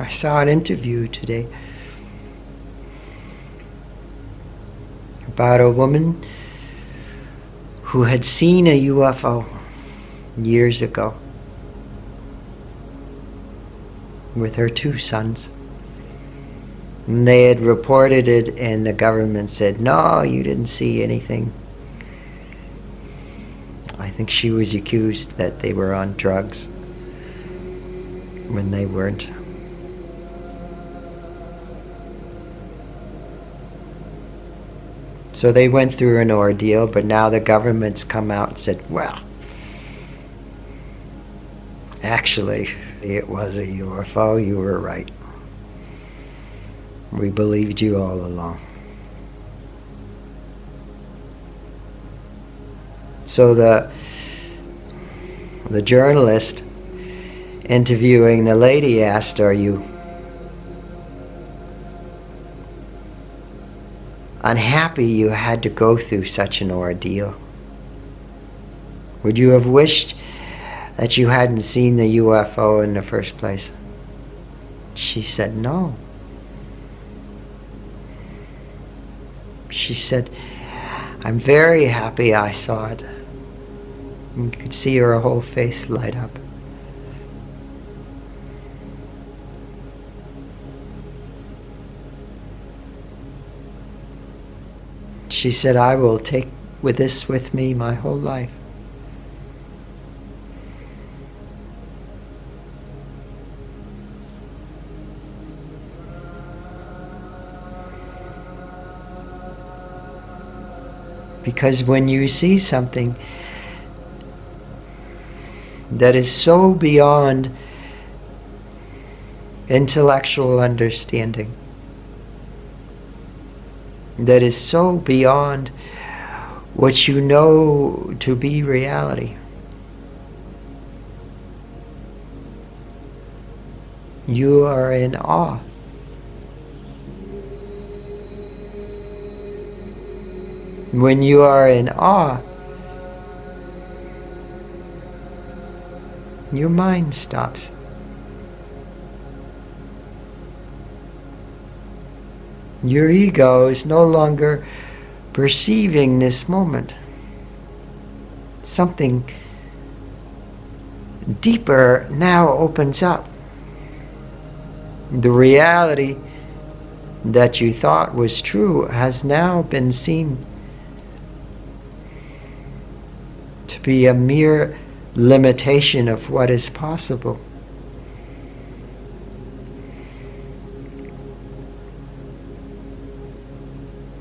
I saw an interview today about a woman who had seen a UFO years ago with her 2 sons. And they had reported it, and the government said, no, you didn't see anything. I think she was accused that they were on drugs when they weren't. So they went through an ordeal, but now the government's come out and said, well, actually, it was a UFO, you were right. We believed you all along. So the journalist interviewing the lady asked, are you unhappy you had to go through such an ordeal? Would you have wished that you hadn't seen the UFO in the first place? She said no. She said, I'm very happy I saw it. You could see her whole face light up. She said, I will take this with me my whole life. Because when you see something that is so beyond intellectual understanding, that is so beyond what you know to be reality, you are in awe. When you are in awe, your mind stops. Your ego is no longer perceiving this moment. Something deeper now opens up. The reality that you thought was true has now been seen to be a mere limitation of what is possible.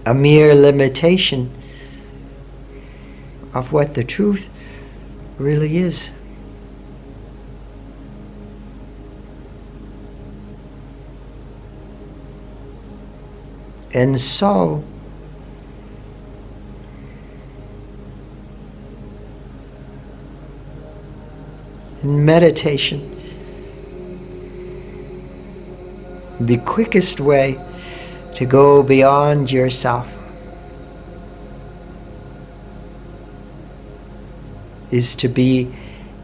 A mere limitation of what the truth really is. And so, in meditation, the quickest way to go beyond yourself is to be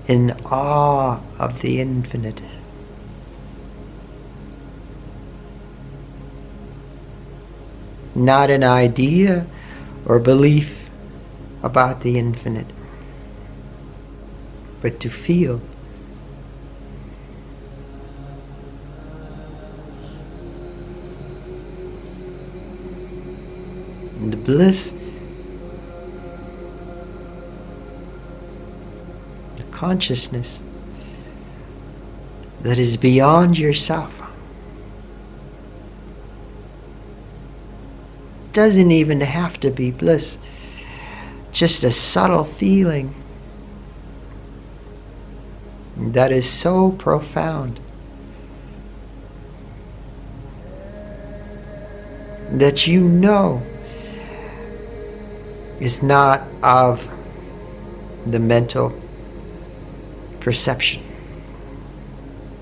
in awe of the infinite. Not an idea or belief about the infinite, but to feel. And the bliss, the consciousness that is beyond yourself, doesn't even have to be bliss, just a subtle feeling that is so profound that you know is not of the mental perception,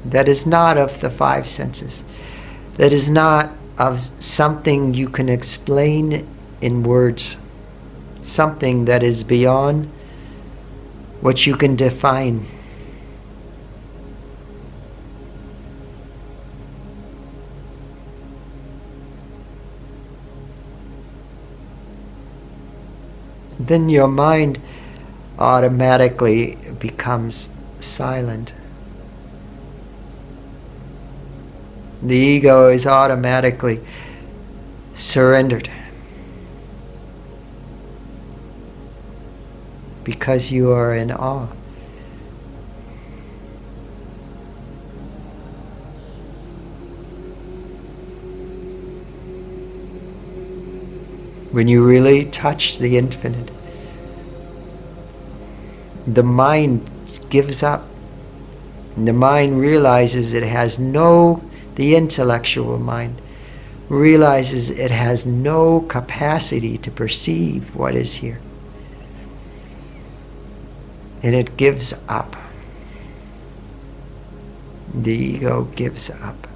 that is not of the 5 senses, that is not of something you can explain in words, something that is beyond what you can define. then your mind automatically becomes silent. The ego is automatically surrendered because you are in awe. When you really touch the infinite, the mind gives up. The mind realizes it has the intellectual mind realizes it has no capacity to perceive what is here. And it gives up. The ego gives up.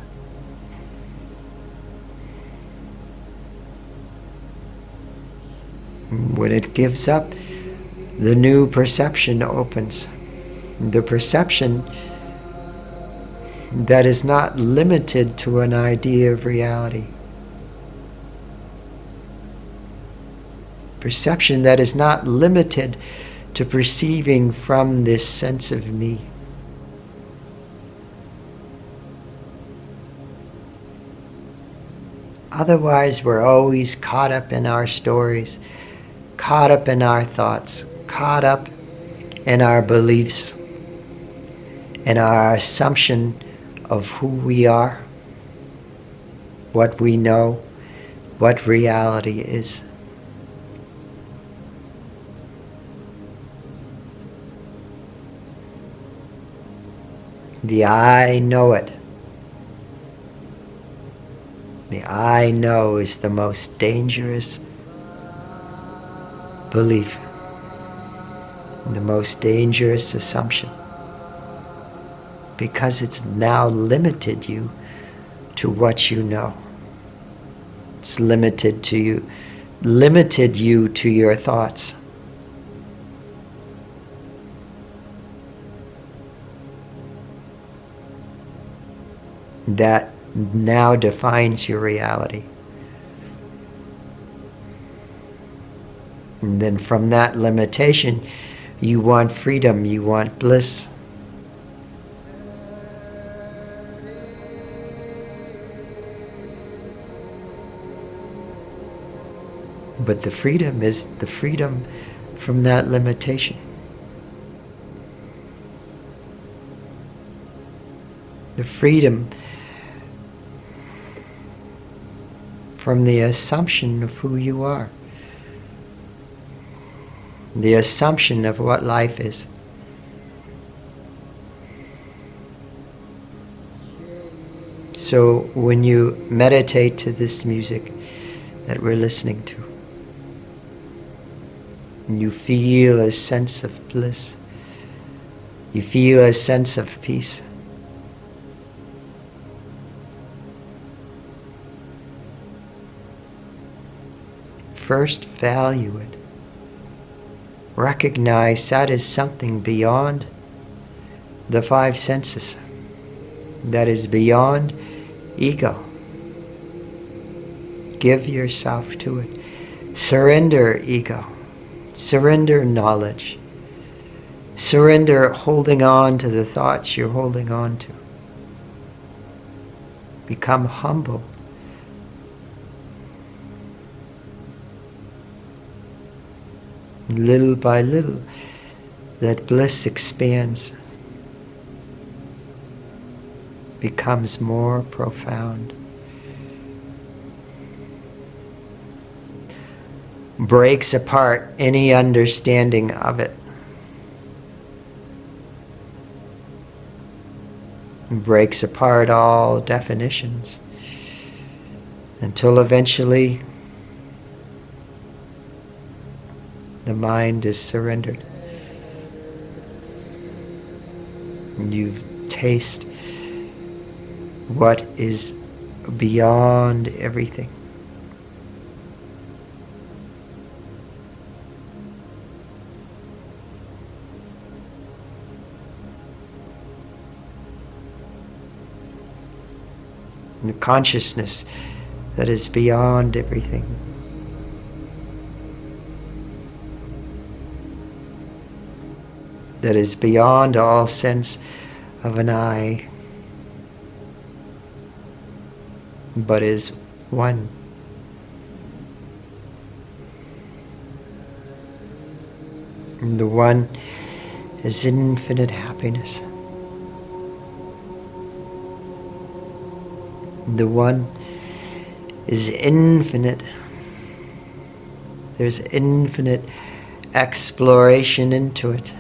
When it gives up, the new perception opens. The perception that is not limited to an idea of reality. Perception that is not limited to perceiving from this sense of me. Otherwise, we're always caught up in our stories, caught up in our thoughts, caught up in our beliefs, in our assumption of who we are, what we know, what reality is. The I know it. The I know is the most dangerous belief, the most dangerous assumption, because it's now limited you to what you know. It's limited you to your thoughts. That now defines your reality. And then from that limitation, you want freedom, you want bliss. But the freedom is the freedom from that limitation. The freedom from the assumption of who you are. The assumption of what life is. So when you meditate to this music that we're listening to, you feel a sense of bliss. You feel a sense of peace. First, value it. Recognize that is something beyond the five senses. That is beyond ego. Give yourself to it. Surrender ego. Surrender knowledge. Surrender holding on to the thoughts you're holding on to. Become humble. Little by little, that bliss expands, becomes more profound. Breaks apart any understanding of it. Breaks apart all definitions until eventually the mind is surrendered. You taste what is beyond everything. The consciousness that is beyond everything. that is beyond all sense of an I, but is one. And the one is infinite happiness. The one is infinite. There's infinite exploration into it.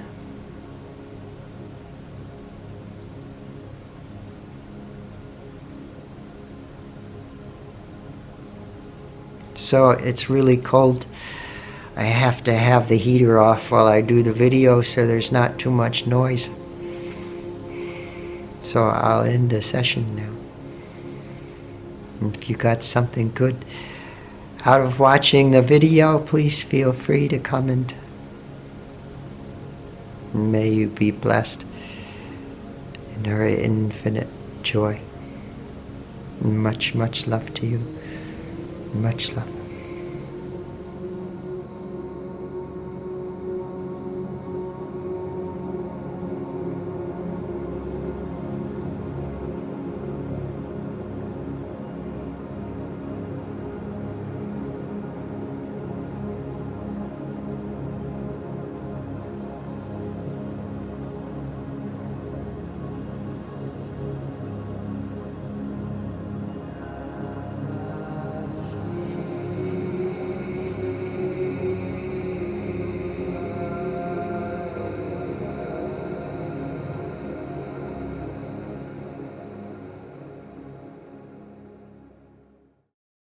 So it's really cold. I have to have the heater off while I do the video so there's not too much noise. So I'll end the session now. If you got something good out of watching the video, please feel free to comment. May you be blessed in her infinite joy. Much, much love to you. Much love.